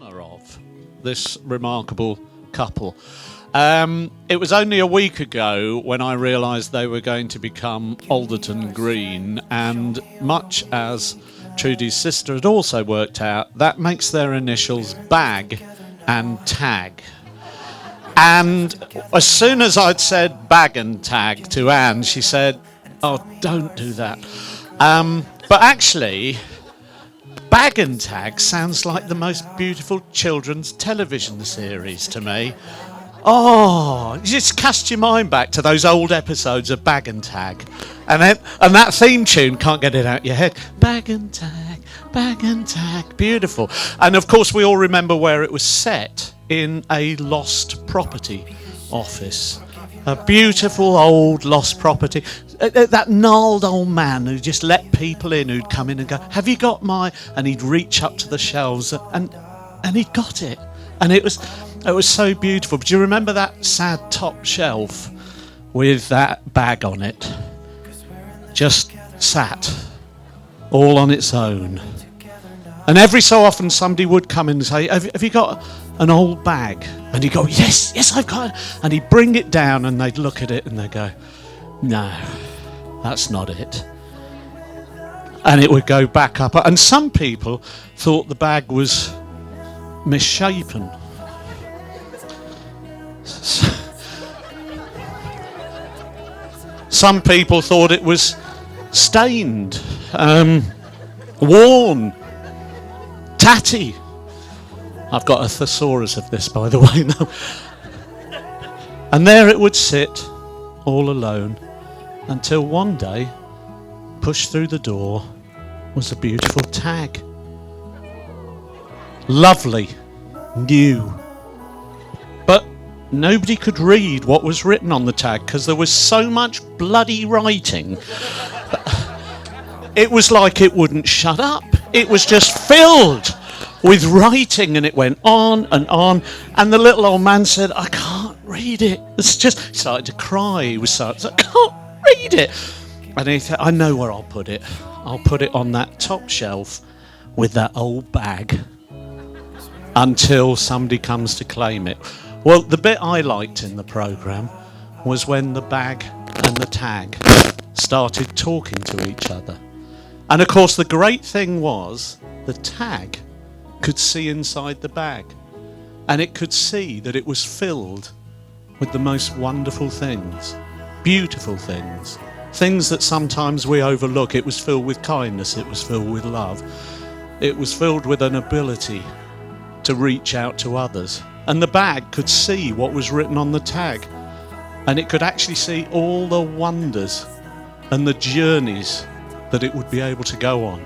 honour of this remarkable couple. It was only a week ago when I realised they were going to become Alderton Green, and much as Trudie's sister had also worked out, that makes their initials Bag and Tag. And as soon as I'd said Bag and Tag to Anne, she said, "Oh, don't do that." But actually, Bag and Tag sounds like the most beautiful children's television series to me. Oh, you just cast your mind back to those old episodes of Bag and Tag. And that theme tune, can't get it out your head. Bag and Tag, beautiful. And of course we all remember where it was set, in a lost property office. A beautiful old lost property. That gnarled old man who just let people in, who'd come in and go, "Have you got my..." And he'd reach up to the shelves and he'd got it. And it was so beautiful. But do you remember that sad top shelf with that bag on it? Just sat all on its own. And every so often somebody would come in and say, have you got an old bag? And he'd go, yes, I've got it. And he'd bring it down and they'd look at it and they'd go, "No, that's not it." And it would go back up. And some people thought the bag was misshapen. Some people thought it was stained, worn, tatty. I've got a thesaurus of this, by the way, now. And there it would sit, all alone, until one day, pushed through the door, was a beautiful tag. Lovely, new. But nobody could read what was written on the tag because there was so much bloody writing. It was like it wouldn't shut up. It was just filled with writing, and it went on and on. And the little old man said, "I can't read it." It's just, he started to cry. He was so, "I can't read it." And he said, "I know where I'll put it. I'll put it on that top shelf with that old bag until somebody comes to claim it." Well, the bit I liked in the programme was when the bag and the tag started talking to each other. And of course the great thing was the tag could see inside the bag, and it could see that it was filled with the most wonderful things, beautiful things, things that sometimes we overlook. It was filled with kindness, it was filled with love, it was filled with an ability to reach out to others. And the bag could see what was written on the tag, and it could actually see all the wonders and the journeys that it would be able to go on.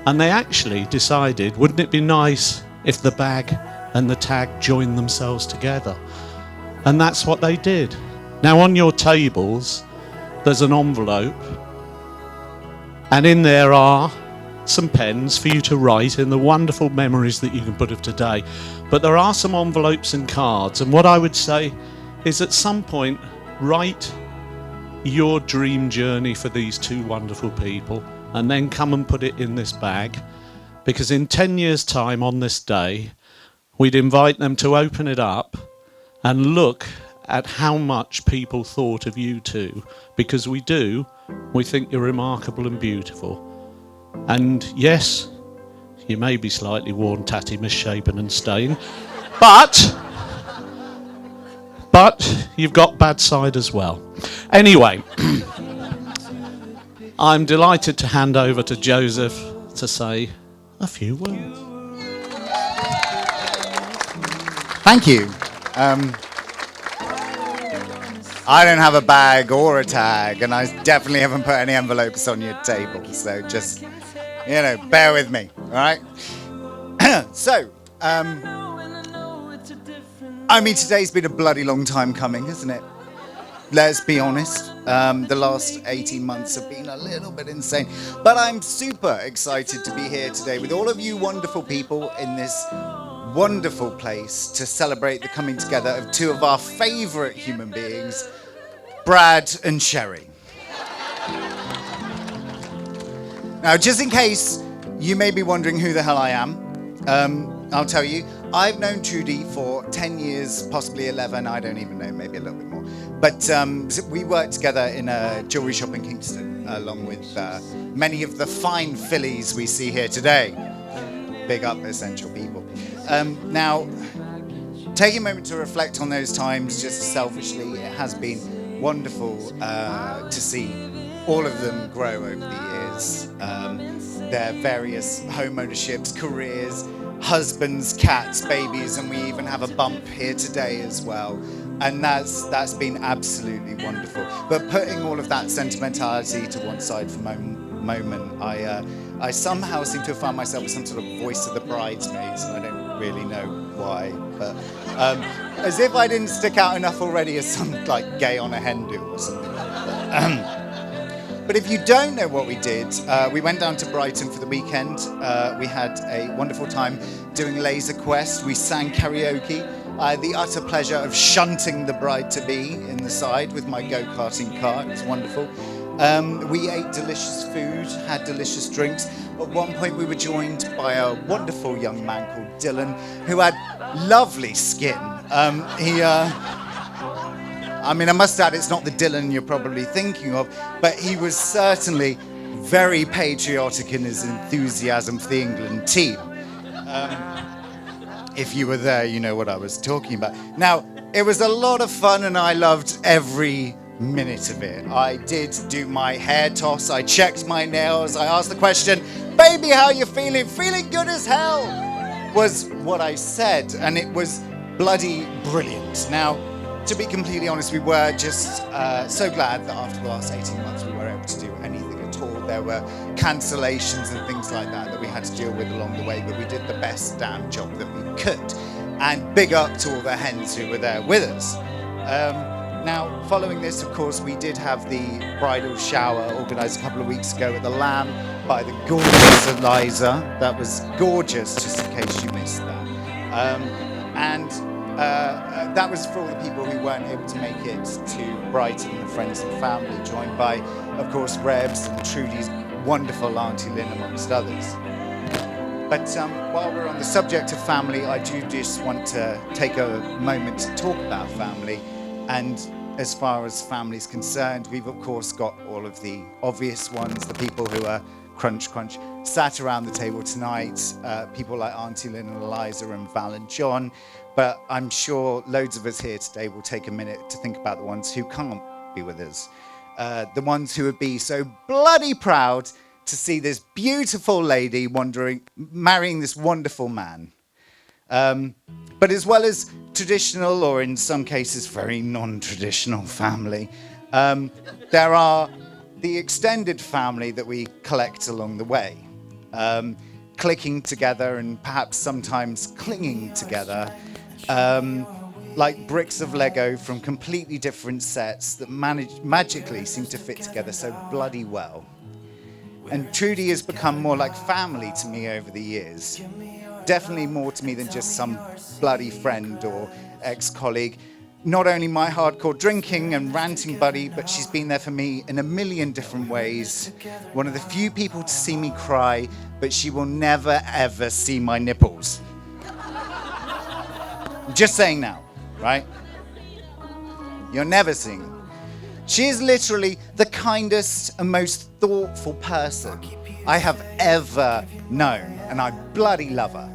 And they actually decided, wouldn't it be nice if the bag and the tag joined themselves together? And that's what they did. Now on your tables there's an envelope, and in there are some pens for you to write in the wonderful memories that you can put of today. But there are some envelopes and cards, and what I would say is at some point write your dream journey for these two wonderful people, and then come and put it in this bag, because in 10 years' time on this day we'd invite them to open it up and look at how much people thought of you two, because we think you're remarkable and beautiful. And yes, you may be slightly worn, tatty, misshapen and stained, but you've got bad side as well. Anyway, I'm delighted to hand over to Joseph to say a few words. Thank you. I don't have a bag or a tag, and I definitely haven't put any envelopes on your table, so just, bear with me, all right? So, today's been a bloody long time coming, isn't it? Let's be honest. The last 18 months have been a little bit insane, but I'm super excited to be here today with all of you wonderful people in this wonderful place to celebrate the coming together of two of our favourite human beings, Brad and Sherry. Now, just in case you may be wondering who the hell I am, I'll tell you. I've known Trudie for 10 years, possibly 11, I don't even know, maybe a little bit more. But we worked together in a jewellery shop in Kingston, along with many of the fine fillies we see here today. Big up, essential people. Now, taking a moment to reflect on those times, just selfishly, it has been wonderful to see all of them grow over the years. Their various home ownerships, careers, husbands, cats, babies, and we even have a bump here today as well. And that's been absolutely wonderful. But putting all of that sentimentality to one side for a moment, I somehow seem to have found myself with some sort of voice of the bridesmaids, and I don't really know why, but as if I didn't stick out enough already as some like gay on a hen do or something like that. But if you don't know what we did, we went down to Brighton for the weekend. We had a wonderful time doing Laser Quest. We sang karaoke. I had the utter pleasure of shunting the bride-to-be in the side with my go-karting car. It was wonderful. We ate delicious food, had delicious drinks. At one point we were joined by a wonderful young man called Dylan, who had lovely skin. I mean, I must add, it's not the Dylan you're probably thinking of, but he was certainly very patriotic in his enthusiasm for the England team. If you were there, you know what I was talking about. Now, it was a lot of fun and I loved every minute of it. I did do my hair toss, I checked my nails, I asked the question, "Baby, how you feeling?" "Feeling good as hell," was what I said, and it was bloody brilliant. Now, to be completely honest, we were just so glad that after the last 18 months we were able to do anything at all. There were cancellations and things like that we had to deal with along the way, but we did the best damn job that we could. And big up to all the hens who were there with us. Now, following this, of course, we did have the bridal shower organised a couple of weeks ago at the Lamb by the gorgeous Eliza. That was gorgeous, just in case you missed that. That was for all the people who weren't able to make it to Brighton, the friends and family, joined by, of course, Rebs and Trudie's wonderful Auntie Lynn, amongst others. But while we're on the subject of family, I do just want to take a moment to talk about family. And as far as family is concerned, we've, of course, got all of the obvious ones, the people who are crunch, sat around the table tonight, people like Auntie Lynn and Eliza and Val and John. But I'm sure loads of us here today will take a minute to think about the ones who can't be with us. The ones who would be so bloody proud to see this beautiful lady marrying this wonderful man. But as well as traditional, or in some cases very non-traditional family, there are the extended family that we collect along the way. Clicking together and perhaps sometimes clinging together, like bricks of Lego from completely different sets that magically seem to fit together so bloody well. And Trudie has become more like family to me over the years. Definitely more to me than just some bloody friend or ex-colleague. Not only my hardcore drinking and ranting buddy, but she's been there for me in a million different ways. One of the few people to see me cry, but she will never ever see my nipples. Just saying now, right? You're never seeing them. She is literally the kindest and most thoughtful person I have ever known, and I bloody love her.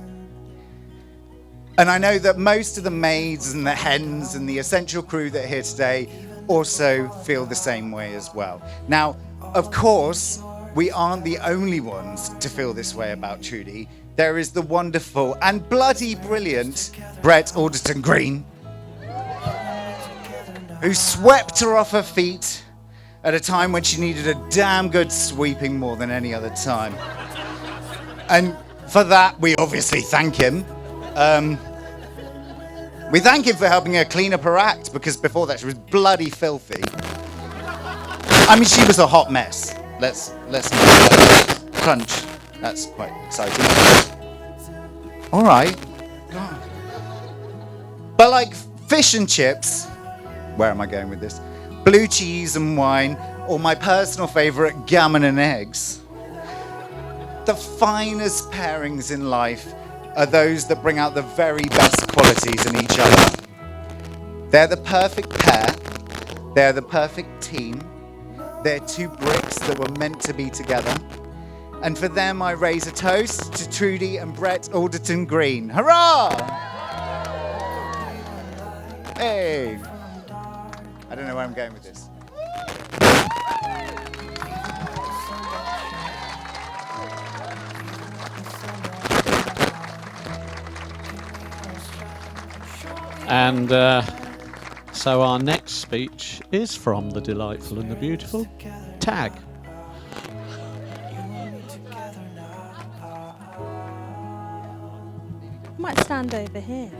And I know that most of the maids and the hens and the essential crew that are here today also feel the same way as well. Now, of course, we aren't the only ones to feel this way about Trudie. There is the wonderful and bloody brilliant Brett Alderton Green, who swept her off her feet at a time when she needed a damn good sweeping more than any other time. And for that, we obviously thank him. We thank him for helping her clean up her act, because before that she was bloody filthy. I mean, she was a hot mess. Let's crunch. That's quite exciting. All right. But like fish and chips, where am I going with this? Blue cheese and wine, or my personal favourite, gammon and eggs. The finest pairings in life are those that bring out the very best qualities in each other. They're the perfect pair. They're the perfect team. They're two bricks that were meant to be together. And for them, I raise a toast to Trudie and Brett Alderton Green. Hurrah! Hey! I don't know where I'm going with this. And so our next speech is from the delightful and the beautiful Tag. I might stand over here.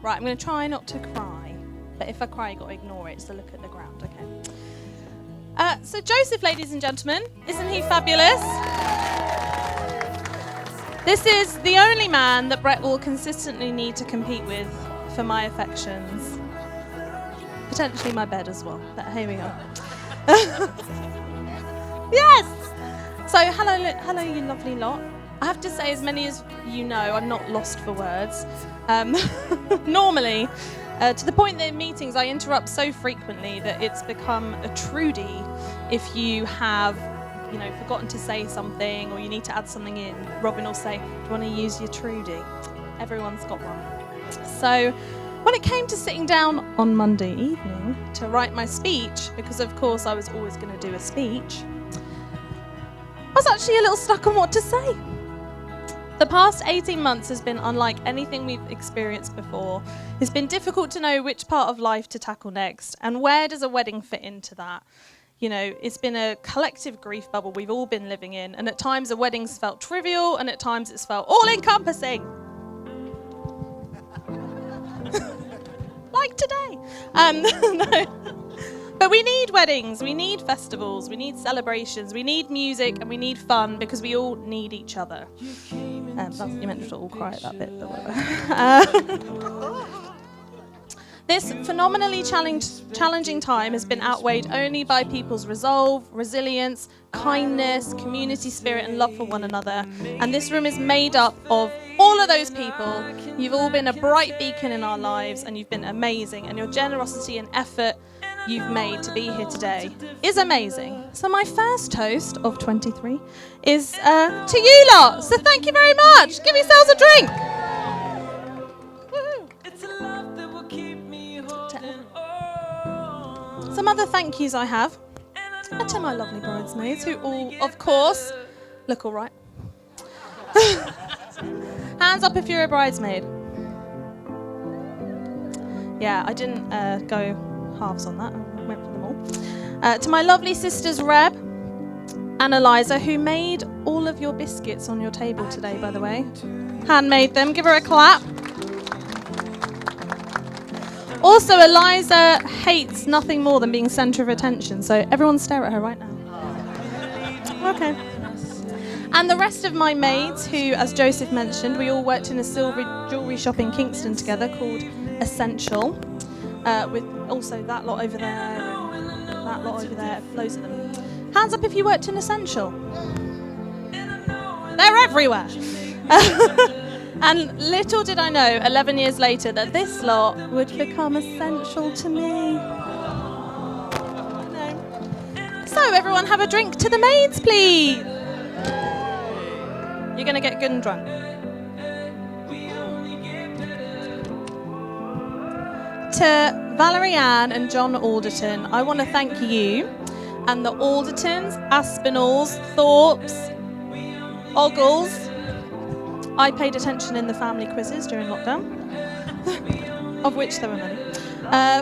Right, I'm going to try not to cry, but if I cry, you've got to ignore it, so look at the ground, okay? So Joseph, ladies and gentlemen, isn't he fabulous? This is the only man that Brett will consistently need to compete with for my affections. Potentially my bed as well, but here we go. Yes! So hello you lovely lot. I have to say, as many as you know, I'm not lost for words. Normally, to the point that in meetings I interrupt so frequently that it's become a Trudie. If you have, forgotten to say something or you need to add something in, Robin will say, "Do you want to use your Trudie?" Everyone's got one. So when it came to sitting down on Monday evening to write my speech, because of course I was always going to do a speech, I was actually a little stuck on what to say. The past 18 months has been unlike anything we've experienced before. It's been difficult to know which part of life to tackle next, and where does a wedding fit into that? It's been a collective grief bubble we've all been living in, and at times a wedding's felt trivial, and at times it's felt all-encompassing. Like today. No. But we need weddings, we need festivals, we need celebrations, we need music, and we need fun, because we all need each other. You meant to all cry at that bit, but whatever. This phenomenally challenging time has been outweighed only by people's resolve, resilience, kindness, community spirit, and love for one another. And this room is made up of all of those people. You've all been a bright beacon in our lives, and you've been amazing. And your generosity and effort you've made to be here today is amazing. So my first toast of 23 is to you lot. So thank you very much. Give yourselves a drink. Woohoo. Some other thank yous I have are to my lovely bridesmaids, who all, of course, look all right. Hands up if you're a bridesmaid. Yeah, I didn't go halves on that. I went for them all. To my lovely sisters Reb and Eliza, who made all of your biscuits on your table today, by the way. Handmade them. Give her a clap. Also, Eliza hates nothing more than being centre of attention, so everyone stare at her right now. Okay. And the rest of my maids, who, as Joseph mentioned, we all worked in a silver jewellery shop in Kingston together called Essential, with also that lot over there and that lot over there, loads of them. Hands up if you worked in Essential. They're everywhere. And little did I know, 11 years later, that this lot would become essential to me. So everyone have a drink to the maids, please. You're going to get good and drunk. To Valerie Ann and John Alderton, I want to thank you and the Aldertons, Aspinalls, Thorpes, Ogles. I paid attention in the family quizzes during lockdown, of which there were many,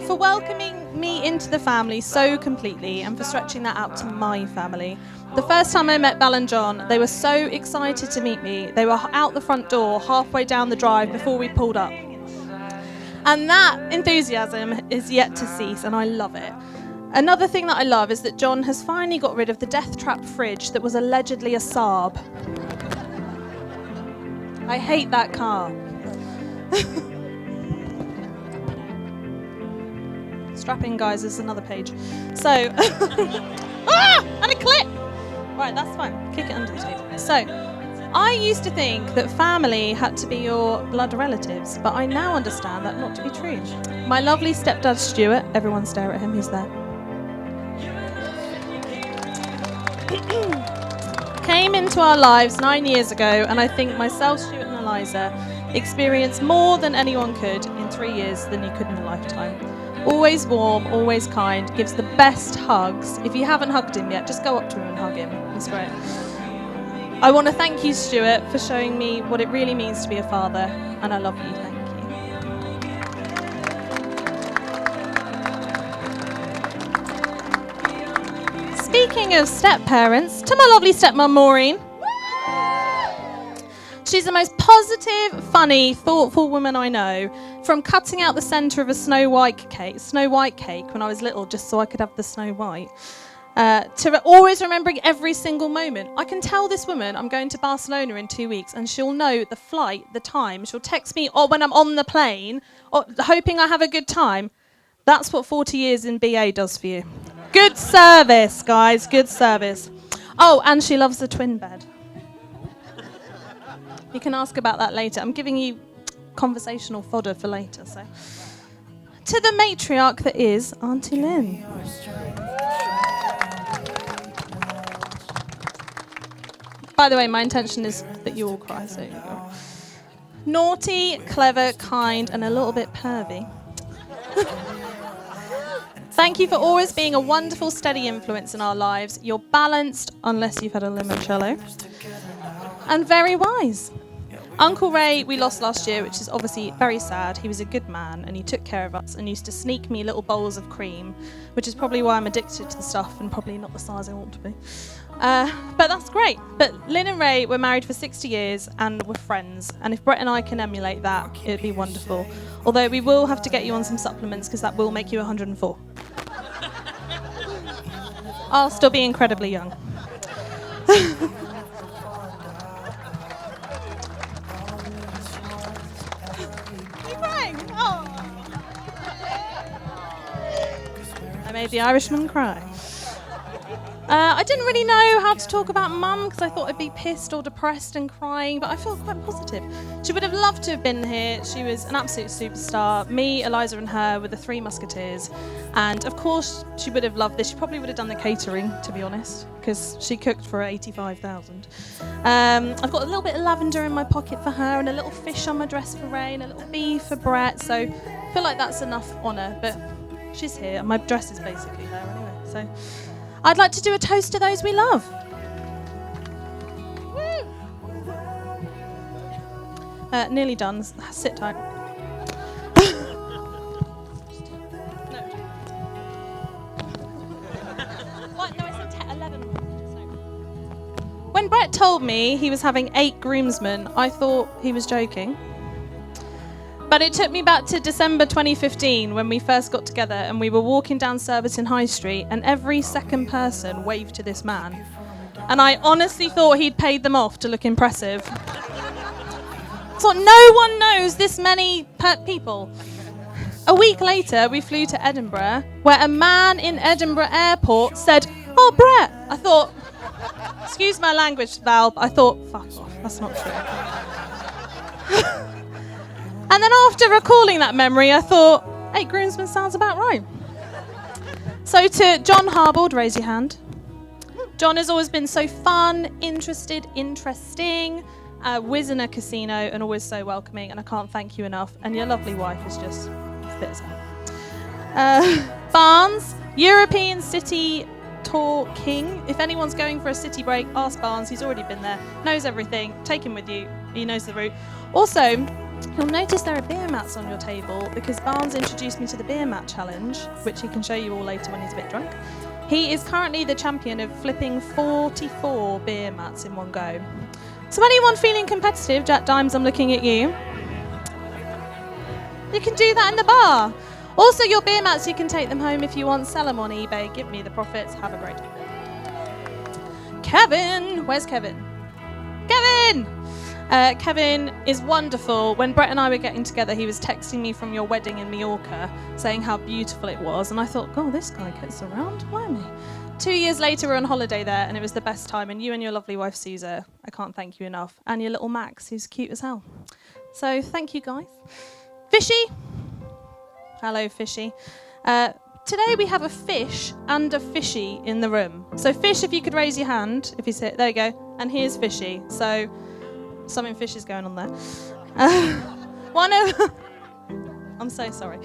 for welcoming me into the family so completely and for stretching that out to my family. The first time I met Belle and John, they were so excited to meet me. They were out the front door, halfway down the drive before we pulled up. And that enthusiasm is yet to cease, and I love it. Another thing that I love is that John has finally got rid of the death-trap fridge that was allegedly a Saab. I hate that car. Strapping, guys, is another page. So, and a clip. Right, that's fine. Kick it under the table. So, I used to think that family had to be your blood relatives, but I now understand that not to be true. My lovely stepdad Stuart, everyone stare at him, he's there, came into our lives 9 years ago, and I think myself, Stuart and Eliza experienced more than anyone could in 3 years than you could in a lifetime. Always warm, always kind, gives the best hugs. If you haven't hugged him yet, just go up to him and hug him. It's great. I want to thank you, Stuart, for showing me what it really means to be a father, and I love you. Thank you. Speaking of step-parents, to my lovely stepmom, Maureen. She's the most positive, funny, thoughtful woman I know. From cutting out the centre of a Snow White cake when I was little, just so I could have the Snow White, to always remembering every single moment. I can tell this woman I'm going to Barcelona in 2 weeks, and she'll know the flight, the time. She'll text me when I'm on the plane, hoping I have a good time. That's what 40 years in BA does for you. Good service, guys, good service. Oh, and she loves the twin bed. You can ask about that later. I'm giving you conversational fodder for later. So, to the matriarch that is Auntie Lynn. By the way, my intention is that you all cry, so you go. Naughty, clever, kind, and a little bit pervy. Thank you for always being a wonderful, steady influence in our lives. You're balanced, unless you've had a limoncello, and very wise. Uncle Ray we lost last year, which is obviously very sad. He was a good man and he took care of us and used to sneak me little bowls of cream, which is probably why I'm addicted to the stuff and probably not the size I want to be. But that's great. But Lynn and Ray were married for 60 years and were friends, and if Brett and I can emulate that, it'd be wonderful. Although we will have to get you on some supplements because that will make you 104. I'll still be incredibly young. I made the Irishman cry. I didn't really know how to talk about Mum because I thought I'd be pissed or depressed and crying, but I feel quite positive. She would have loved to have been here. She was an absolute superstar. Me, Eliza and her were the three musketeers. And of course she would have loved this. She probably would have done the catering, to be honest, because she cooked for 85,000. I've got a little bit of lavender in my pocket for her and a little fish on my dress for Ray and a little bee for Brett. So I feel like that's enough honour, but she's here and my dress is basically her anyway. So I'd like to do a toast to those we love. Nearly done. Sit tight. What? No, I said 11. When Brett told me he was having 8 groomsmen, I thought he was joking. But it took me back to December 2015 when we first got together and we were walking down Surbiton High Street and every second person waved to this man. And I honestly thought he'd paid them off to look impressive. So no one knows this many people. A week later, we flew to Edinburgh where a man in Edinburgh airport said, "Oh, Brett." I thought, excuse my language, Val, but I thought, fuck off, that's not true. And then after recalling that memory, I thought, 8 groomsmen sounds about right. So to John Harbold, raise your hand. John has always been so fun, interesting, whiz in a casino, and always so welcoming, and I can't thank you enough. And your lovely wife is just fit as hell. Barnes, European City Tour King. If anyone's going for a city break, ask Barnes. He's already been there, knows everything. Take him with you. He knows the route. Also, you'll notice there are beer mats on your table because Barnes introduced me to the beer mat challenge, which he can show you all later when he's a bit drunk. He is currently the champion of flipping 44 beer mats in one go. So anyone feeling competitive, Jack Dimes, I'm looking at you. You can do that in the bar. Also, your beer mats, you can take them home if you want, sell them on eBay, give me the profits, have a great day. Kevin! Where's Kevin? Kevin! Kevin is wonderful. When Brett and I were getting together, he was texting me from your wedding in Mallorca, saying how beautiful it was, and I thought, God, this guy gets around, blimey. 2 years later, we're on holiday there, and it was the best time. And you and your lovely wife, Susa, I can't thank you enough. And your little Max, who's cute as hell. So thank you, guys. Fishy. Hello, Fishy. Today we have a fish and a fishy in the room. So Fish, if you could raise your hand, if you sit, there you go. And here's Fishy. So something fishy is going on there. I'm so sorry.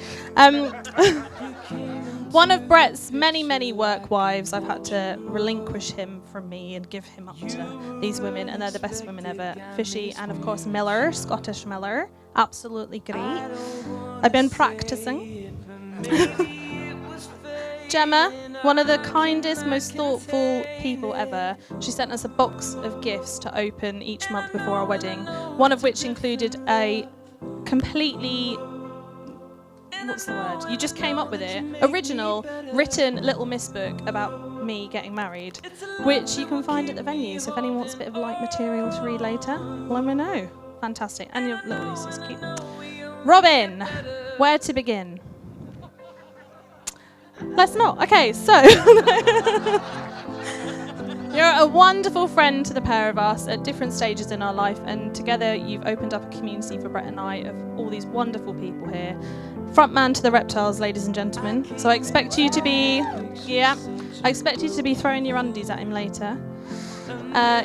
One of Brett's many, many work wives, I've had to relinquish him from me and give him up to these women, and they're the best women ever. Fishy and, of course, Miller, Scottish Miller. Absolutely great. I've been practicing. Gemma, one of the kindest, most thoughtful people ever. She sent us a box of gifts to open each month before our wedding, one of which included a completely... what's the word? You just came up with it. Original, written Little Miss book about me getting married, which you can find at the venue. So if anyone wants a bit of light material to read later, let me know. Fantastic. And your little Lucy's cute. Robin, where to begin? Let's not. Okay, so you're a wonderful friend to the pair of us at different stages in our life, and together you've opened up a community for Brett and I of all these wonderful people here. Front man to the reptiles, ladies and gentlemen. So I expect you to be, throwing your undies at him later.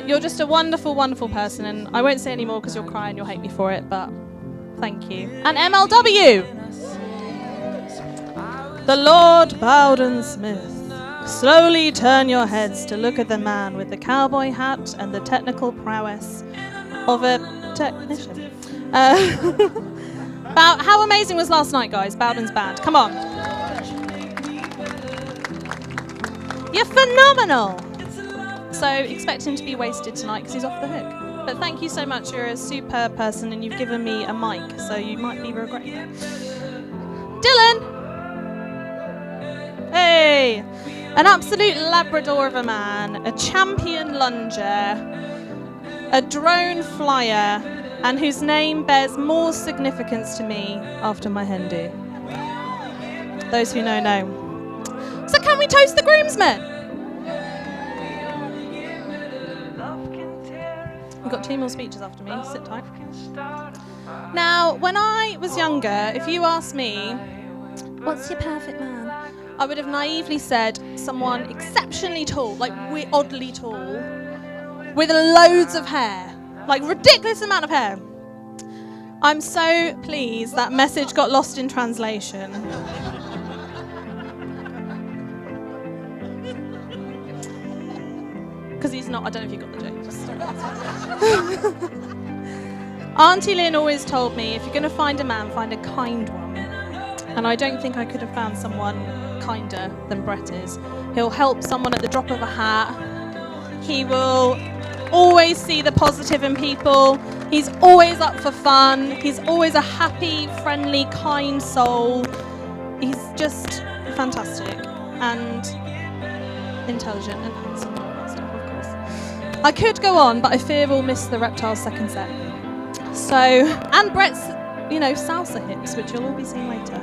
You're just a wonderful, wonderful person, and I won't say any more because you'll cry and you'll hate me for it, but thank you. And MLW! The Lord Bowden Smith. Slowly turn your heads to look at the man with the cowboy hat and the technical prowess of a technician. How amazing was last night, guys? Bowden's band. Come on. You're phenomenal. So expect him to be wasted tonight because he's off the hook. But thank you so much. You're a superb person and you've given me a mic, so you might be regretting it. Dylan! Hey! An absolute Labrador of a man, a champion lunger, a drone flyer, and whose name bears more significance to me after my hen do. Those who know, know. So can we toast the groomsmen? We've got 2 more speeches after me, sit tight. Now, when I was younger, if you asked me, what's your perfect man? I would have naively said someone exceptionally tall, like oddly tall, with loads of hair, like ridiculous amount of hair. I'm so pleased that message got lost in translation. Because he's not, I don't know if you got the joke. Auntie Lynn always told me, if you're going to find a man, find a kind one. And I don't think I could have found someone kinder than Brett is. He'll help someone at the drop of a hat. He will always see the positive in people. He's always up for fun. He's always a happy, friendly, kind soul. He's just fantastic and intelligent and handsome and all that stuff, of course. I could go on, but I fear we'll miss the reptile's second set. So, and Brett's, salsa hips, which you'll all be seeing later.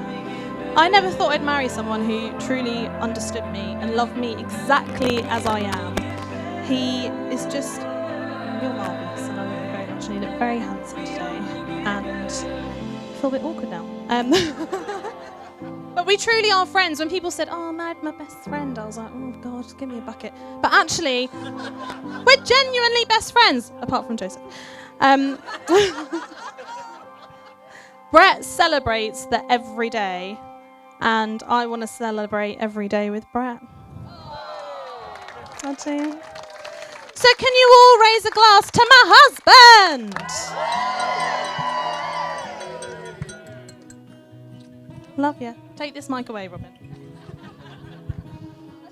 I never thought I'd marry someone who truly understood me and loved me exactly as I am. He is just, you're marvellous, and I love you very much, and you look very handsome today, and I feel a bit awkward now. But we truly are friends. When people said, oh, I married my best friend, I was like, oh God, give me a bucket. But actually, we're genuinely best friends, apart from Joseph. Brett celebrates the everyday, and I want to celebrate every day with Brett. I'll tell you. So can you all raise a glass to my husband? Love you. Take this mic away, Robin.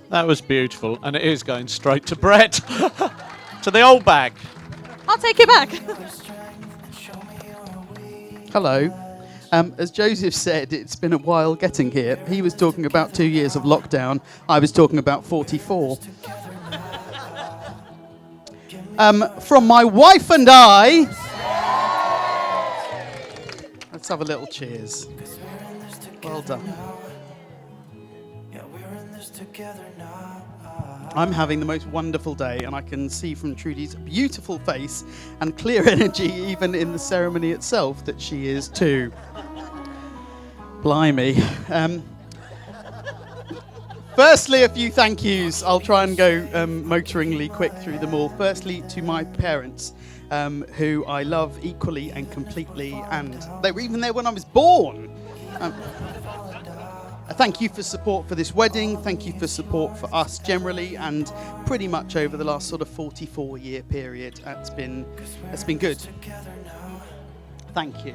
That was beautiful, and it is going straight to Brett. To the old bag. I'll take it back. Hello. As Joseph said, it's been a while getting here. He was talking about 2 years of lockdown. I was talking about 44. From my wife and I... Let's have a little cheers. Well done. I'm having the most wonderful day, and I can see from Trudie's beautiful face and clear energy, even in the ceremony itself, that she is too. Blimey. Firstly, a few thank yous. I'll try and go motoringly quick through them all. Firstly, to my parents, who I love equally and completely, and they were even there when I was born. Thank you for support for this wedding. Thank you for support for us generally, and pretty much over the last sort of 44-year period. It's been good. Thank you.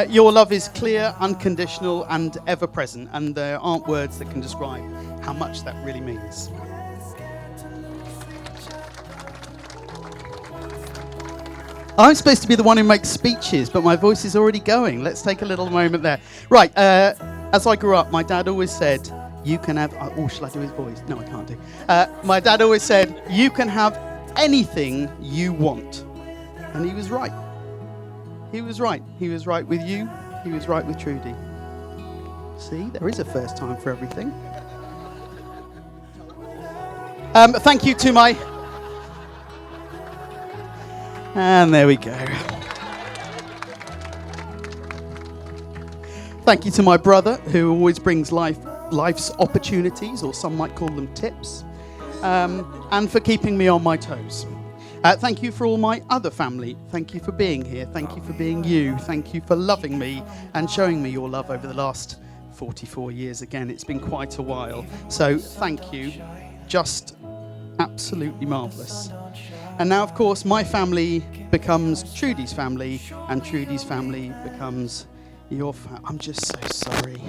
Your love is clear, unconditional, and ever present, and there aren't words that can describe how much that really means. I'm supposed to be the one who makes speeches, but my voice is already going. Let's take a little moment there. Right, as I grew up, my dad always said, you can have... Oh, shall I do his voice? No, I can't do. My dad always said, you can have anything you want. And he was right. He was right. He was right with you. He was right with Trudie. See, there is a first time for everything. Thank you to my... And there we go. Thank you to my brother, who always brings life's opportunities, or some might call them tips, and for keeping me on my toes. Thank you for all my other family. Thank you for being here. Thank you for being you. Thank you for loving me and showing me your love over the last 44 years. Again, it's been quite a while. So thank you. Just absolutely marvellous. And now, of course, my family becomes Trudie's family, and Trudie's family becomes your family. I'm just so sorry.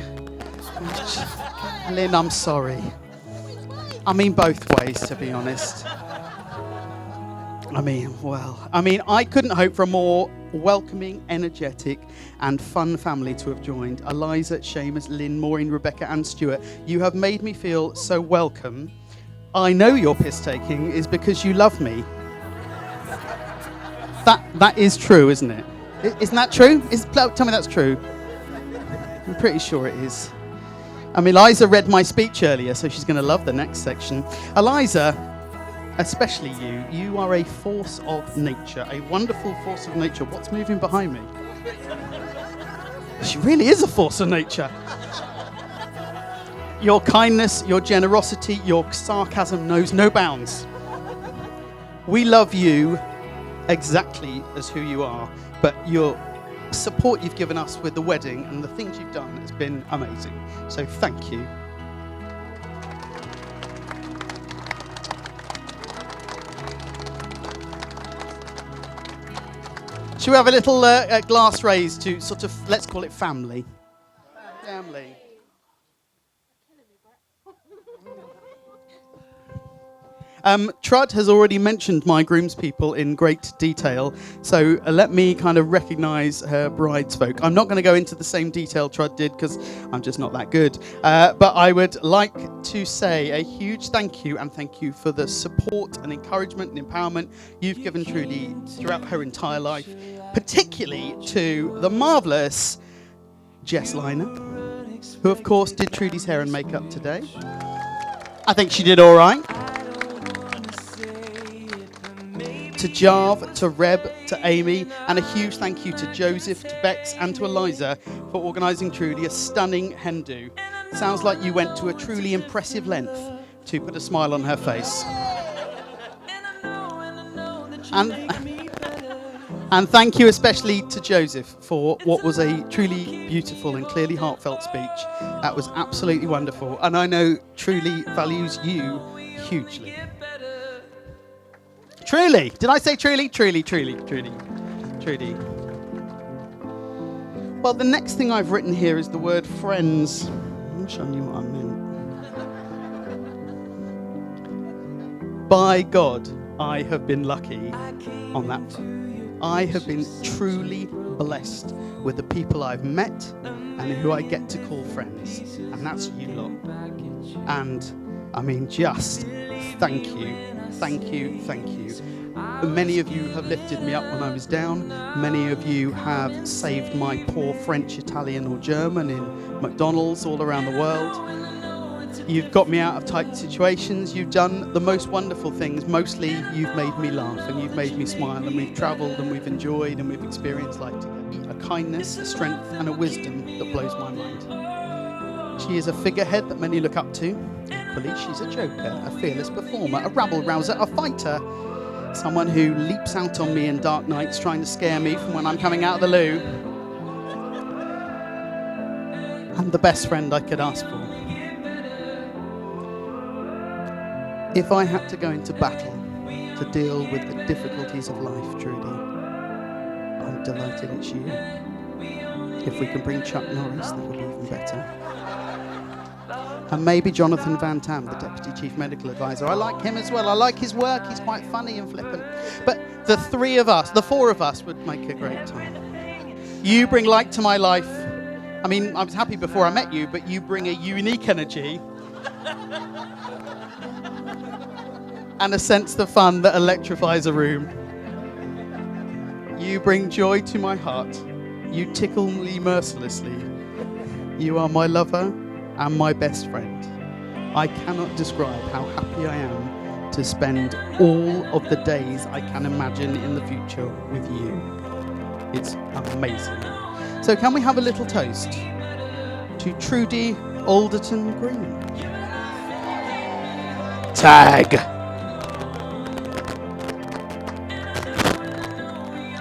Lynn, I'm sorry. I mean both ways, to be honest. I couldn't hope for a more welcoming, energetic, and fun family to have joined. Eliza, Seamus, Lynn, Maureen, Rebecca, and Stuart, you have made me feel so welcome. I know your piss-taking is because you love me. That is true, isn't it? Isn't that true? Tell me that's true. I'm pretty sure it is. Eliza read my speech earlier, so she's going to love the next section. Eliza, especially you are a force of nature, a wonderful force of nature. What's moving behind me? She really is a force of nature. Your kindness, your generosity, your sarcasm knows no bounds. We love you exactly as who you are, but your support you've given us with the wedding and the things you've done has been amazing. So thank you. Should we have a little glass raise to sort of, let's call it family? Family. Trud has already mentioned my groomspeople in great detail, so let me kind of recognise her bridesfolk. I'm not going to go into the same detail Trud did because I'm just not that good, but I would like to say a huge thank you, and thank you for the support and encouragement and empowerment you've given Trudie throughout her entire life, particularly to the marvellous Jess Liner, who of course did Trudie's hair and makeup today. I think she did all right. To Jarv, to Reb, to Amy, and a huge thank you to Joseph, to Bex, and to Eliza for organising Trudie a stunning hen do. Sounds like you went to a truly impressive length to put a smile on her face. And thank you especially to Joseph for what was a truly beautiful and clearly heartfelt speech. That was absolutely wonderful, and I know Truly values you hugely. Truly. Did I say truly? Truly. Well, the next thing I've written here is the word friends. I wish I knew what I meant. By God, I have been lucky on that. I have been truly blessed with the people I've met and who I get to call friends. And that's you lot. And, just thank you. Thank you. Many of you have lifted me up when I was down. Many of you have saved my poor French, Italian or German in McDonald's all around the world. You've got me out of tight situations. You've done the most wonderful things. Mostly, you've made me laugh and you've made me smile, and we've travelled and we've enjoyed and we've experienced life together. A kindness, a strength, and a wisdom that blows my mind. She is a figurehead that many look up to. Equally, she's a joker, a fearless performer, a rabble-rouser, a fighter, someone who leaps out on me in dark nights trying to scare me from when I'm coming out of the loo. And the best friend I could ask for. If I had to go into battle to deal with the difficulties of life, Trudie, I'm delighted it's you. If we can bring Chuck Norris, that would be even better. And maybe Jonathan Van Tam, the Deputy Chief Medical Advisor. I like him as well. I like his work. He's quite funny and flippant. But the four of us would make a great time. You bring light to my life. I mean, I was happy before I met you, but you bring a unique energy and a sense of fun that electrifies a room. You bring joy to my heart. You tickle me mercilessly. You are my lover and my best friend. I cannot describe how happy I am to spend all of the days I can imagine in the future with you. It's amazing. So can we have a little toast to Trudie Alderton Green? Tag.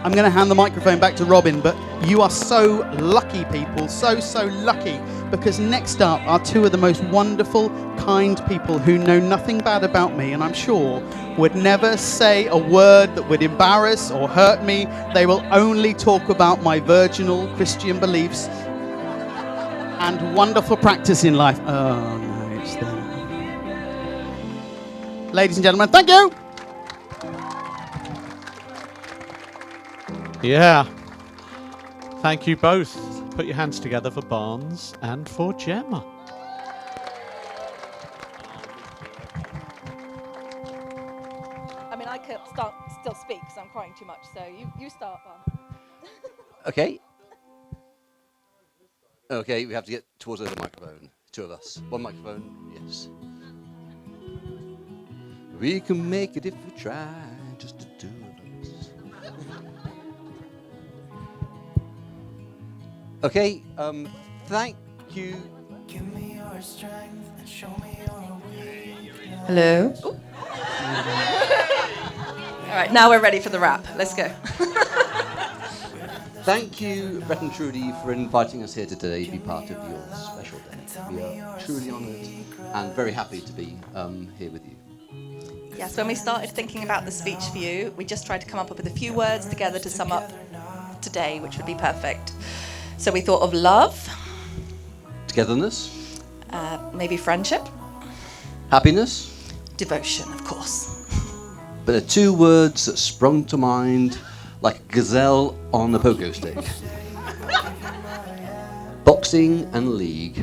I'm going to hand the microphone back to Robin, but you are so lucky, people, so lucky, because next up are two of the most wonderful, kind people who know nothing bad about me, and I'm sure would never say a word that would embarrass or hurt me. They will only talk about my virginal Christian beliefs and wonderful practice in life. Oh, no, it's them. Ladies and gentlemen, thank you. Yeah. Thank you both. Put your hands together for Barnes and for Gemma. I mean, I could still speak because I'm crying too much, so you start, Barnes. Okay. Okay, we have to get towards the microphone. Two of us. One microphone, yes. We can make it if we try, just the two of us. Okay, thank you. Give me your strength and show me your weakness. Hello. All right, now we're ready for the rap. Let's go. Thank you, Brett and Trudie, for inviting us here today to be part of your special day. We are truly honoured and very happy to be here with you. Yes, when we started thinking about the speech for you, we just tried to come up with a few words together to sum up today, which would be perfect. So we thought of love. Togetherness. Maybe friendship. Happiness. Devotion, of course. But there are two words that sprung to mind like a gazelle on a pogo stick. Boxing and league.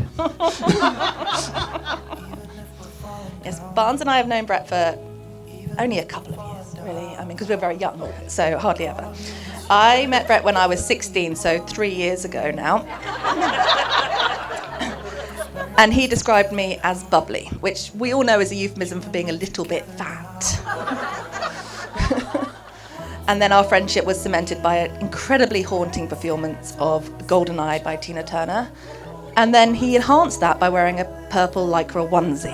Yes, Barnes and I have known Brett for only a couple of years, really. I mean, because we're very young, so hardly ever. I met Brett when I was 16, so 3 years ago now. And he described me as bubbly, which we all know is a euphemism for being a little bit fat. And then our friendship was cemented by an incredibly haunting performance of Golden Eye by Tina Turner. And then he enhanced that by wearing a purple lycra onesie.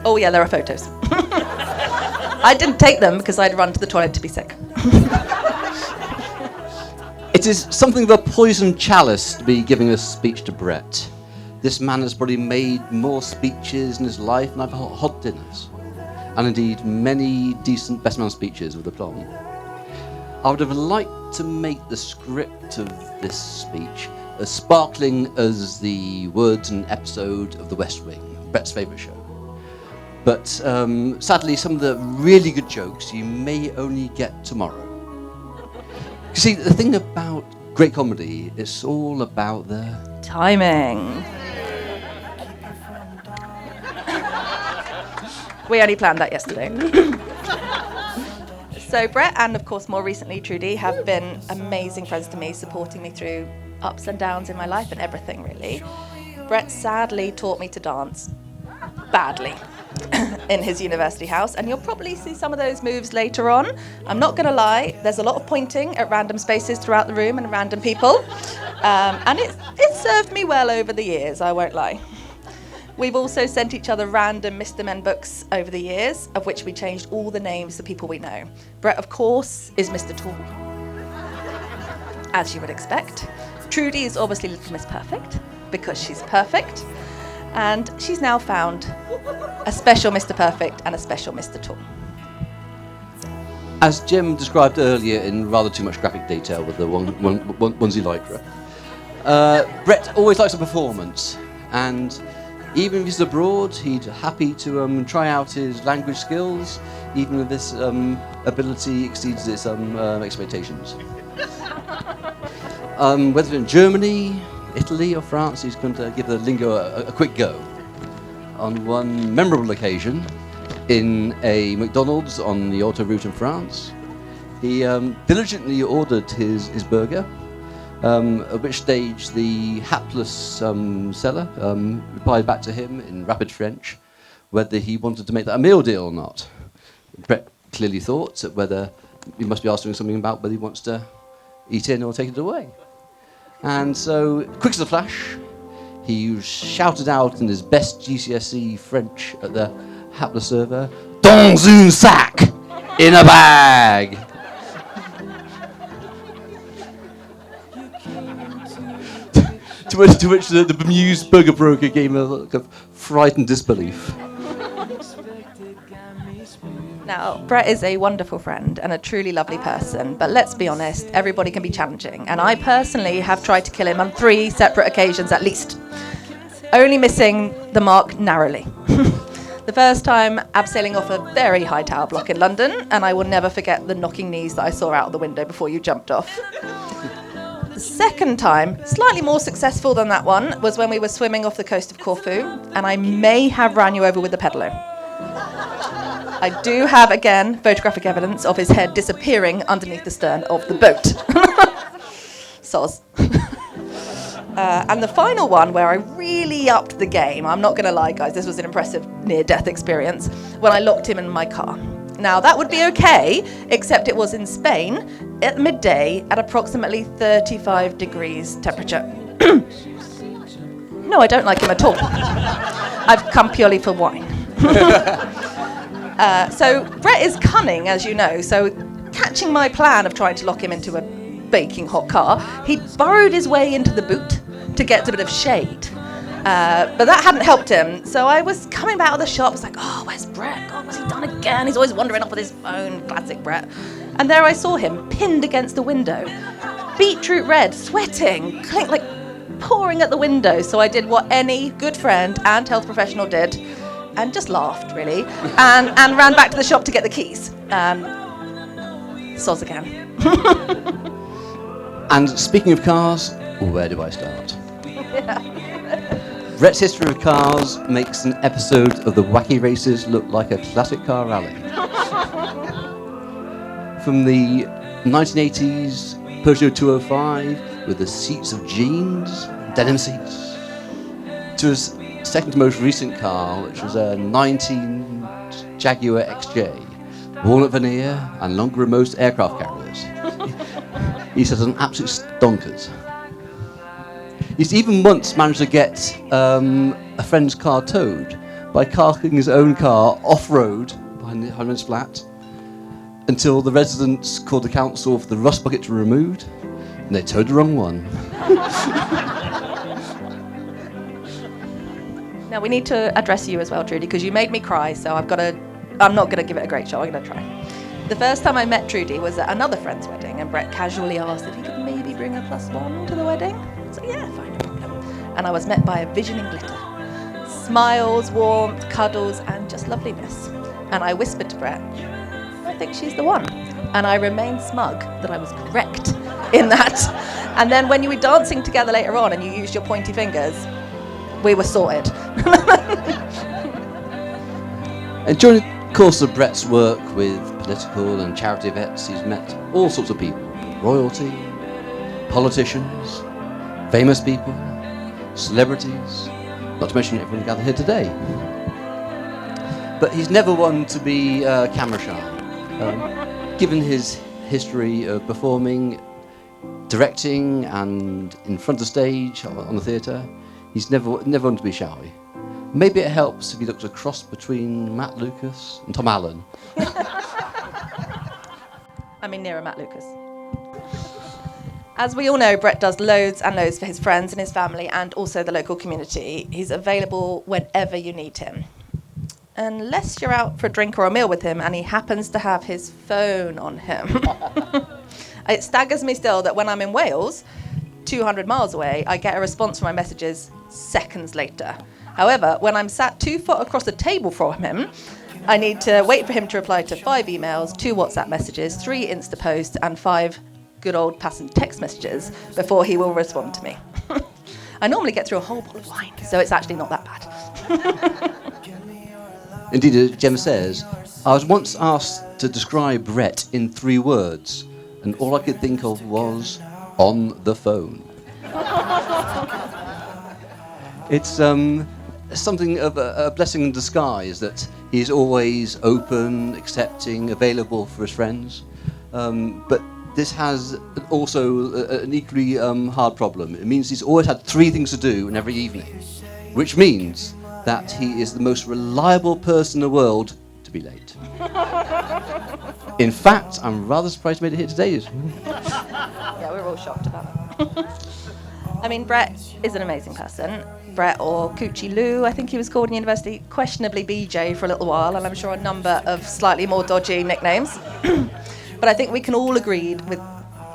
Oh yeah, there are photos. I didn't take them because I'd run to the toilet to be sick. It is something of a poisoned chalice to be giving a speech to Brett. This man has probably made more speeches in his life than I've had hot dinners. And indeed, many decent best man speeches with aplomb. I would have liked to make the script of this speech as sparkling as the words in an episode of The West Wing, Brett's favourite show. But sadly, some of the really good jokes you may only get tomorrow. You see, the thing about great comedy, it's all about the Timing. We only planned that yesterday. So Brett and, of course, more recently Trudie have been amazing friends to me, supporting me through ups and downs in my life and everything, really. actually. Brett sadly taught me to dance badly in his university house, and you'll probably see some of those moves later on. I'm not going to lie, there's a lot of pointing at random spaces throughout the room and random people, and it served me well over the years, I won't lie. We've also sent each other random Mr. Men books over the years, of which we changed all the names of people we know. Brett, of course, is Mr. Tall, as you would expect. Trudie is obviously Little Miss Perfect, because she's perfect. And she's now found a special Mr. Perfect and a special Mr. Tall. As Jim described earlier in rather too much graphic detail with the onesie lycra, Brett always likes a performance, and even if he's abroad, he's happy to try out his language skills, even if this ability exceeds his expectations. Whether in Germany, Italy or France, he's going to give the lingo a quick go. On one memorable occasion, in a McDonald's on the autoroute in France, he diligently ordered his burger, at which stage the hapless seller replied back to him in rapid French whether he wanted to make that a meal deal or not. Brett clearly thought that whether he must be asking something about whether he wants to eat in or take it away. And so, quick as a flash, he shouted out in his best GCSE French at the hapless server, "Dans un sac!" In a bag! to which the bemused burger broker gave a look of frightened disbelief. Now, Brett is a wonderful friend and a truly lovely person, but let's be honest, everybody can be challenging, and I personally have tried to kill him on 3 separate occasions at least, only missing the mark narrowly. The first time, abseiling off a very high tower block in London, and I will never forget the knocking knees that I saw out of the window before you jumped off. The second time, slightly more successful than that one, was when we were swimming off the coast of Corfu, and I may have ran you over with the pedalo. I do have, again, photographic evidence of his head disappearing underneath the stern of the boat. Soz. And the final one, where I really upped the game, I'm not going to lie, guys, this was an impressive near-death experience, when I locked him in my car. Now, that would be okay, except it was in Spain at midday at approximately 35 degrees temperature. No, I don't like him at all. I've come purely for wine. So Brett is cunning, as you know, so catching my plan of trying to lock him into a baking hot car, he burrowed his way into the boot to get a bit of shade. But that hadn't helped him, so I was coming out of the shop, I was like, oh, where's Brett? God, what's he done again? He's always wandering off with his phone, classic Brett. And there I saw him, pinned against the window, beetroot red, sweating, like pouring at the window. So I did what any good friend and health professional did, and just laughed, really, and ran back to the shop to get the keys. Soz again. And speaking of cars, where do I start? Brett's history of cars makes an episode of the Wacky Races look like a classic car rally. From the 1980s Peugeot 205 with the seats of jeans, denim seats, to his second most recent car, which was a 19 Jaguar XJ, walnut veneer and longer remote aircraft carriers. He says an absolute stonkers. He's even once managed to get a friend's car towed by parking his own car off-road behind his flat until the residents called the council for the rust bucket to be removed, and they towed the wrong one. Now we need to address you as well, Trudie, because you made me cry, so I'm not going to give it a great show, I'm going to try. The first time I met Trudie was at another friend's wedding, and Brett casually asked if he could maybe bring a +1 to the wedding. So yeah, fine, no problem. And I was met by a vision in glitter. Smiles, warmth, cuddles, and just loveliness. And I whispered to Brett, I think she's the one. And I remained smug that I was correct in that. And then when you were dancing together later on and you used your pointy fingers, we were sorted. And during the course of Brett's work with political and charity events, he's met all sorts of people. Royalty, politicians, famous people, celebrities, not to mention everyone gathered here today. But he's never one to be camera shy. Given his history of performing, directing, and in front of stage on the theatre, he's never one to be shy. Maybe it helps if he looks a cross between Matt Lucas and Tom Allen. I mean, nearer Matt Lucas. As we all know, Brett does loads and loads for his friends and his family and also the local community. He's available whenever you need him. Unless you're out for a drink or a meal with him and he happens to have his phone on him. It staggers me still that when I'm in Wales, 200 miles away, I get a response from my messages seconds later. However, when I'm sat 2 foot across the table from him, I need to wait for him to reply to 5 emails, 2 WhatsApp messages, 3 Insta posts, and 5 good old passenger text messages before he will respond to me. I normally get through a whole bottle of wine, so it's actually not that bad. Indeed, as Gemma says, I was once asked to describe Brett in 3 words, and all I could think of was on the phone. It's something of a blessing in disguise that he's always open, accepting, available for his friends. But this has also an equally hard problem. It means he's always had 3 things to do in every evening, which means that he is the most reliable person in the world to be late. In fact, I'm rather surprised he made it here today. Yeah, we're all shocked about that. I mean, Brett is an amazing person. Brett, or Coochie Lou, I think he was called in university, questionably BJ for a little while, and I'm sure a number of slightly more dodgy nicknames. But I think we can all agree with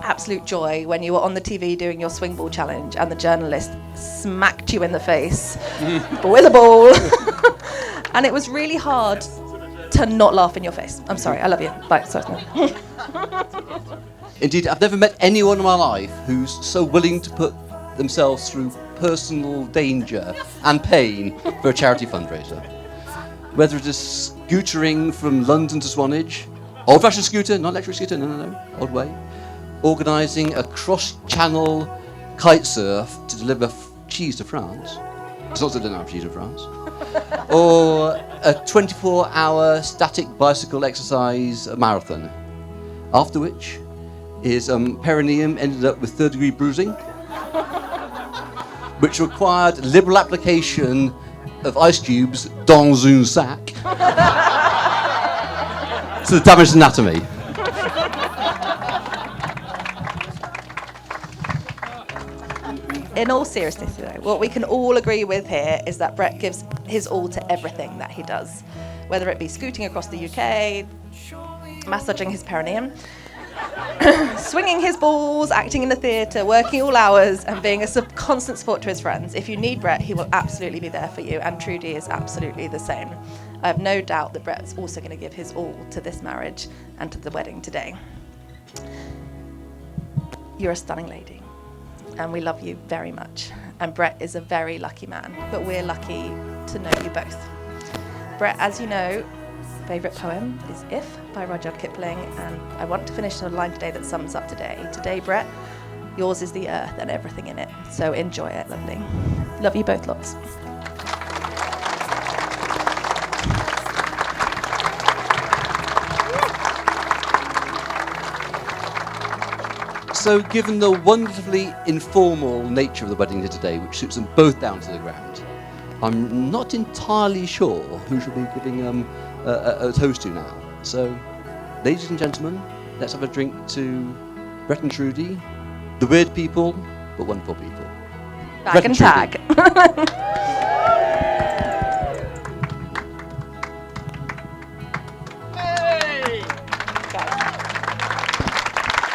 absolute joy when you were on the TV doing your swing ball challenge and the journalist smacked you in the face with a ball. And it was really hard to not laugh in your face. I'm sorry, I love you. Bye. Sorry. Indeed, I've never met anyone in my life who's so willing to put themselves through personal danger and pain for a charity fundraiser. Whether it is scootering from London to Swanage, old-fashioned scooter, not electric scooter, no, old way, organising a cross-channel kite surf to deliver cheese to France. It's not that they don't have cheese in France. Or a 24-hour static bicycle exercise marathon. After which his perineum ended up with third-degree bruising, which required liberal application of ice cubes dans un sac to the damaged anatomy. In all seriousness, though, what we can all agree with here is that Brett gives his all to everything that he does, whether it be scooting across the UK, massaging his perineum, swinging his balls, acting in the theatre, working all hours, and being a constant support to his friends. If you need Brett, he will absolutely be there for you, and Trudie is absolutely the same. I have no doubt that Brett's also going to give his all to this marriage and to the wedding today. You're a stunning lady, and we love you very much. And Brett is a very lucky man, but we're lucky to know you both. Brett, as you know, favourite poem is If by Rudyard Kipling, and I want to finish on a line today that sums up today. Today, Brett, yours is the earth and everything in it, so enjoy it, lovely. Love you both lots. So, given the wonderfully informal nature of the wedding here today, which suits them both down to the ground, I'm not entirely sure who should be giving a toast to now. So, ladies and gentlemen, let's have a drink to Brett and Trudie, the weird people, but wonderful people. Back and tag.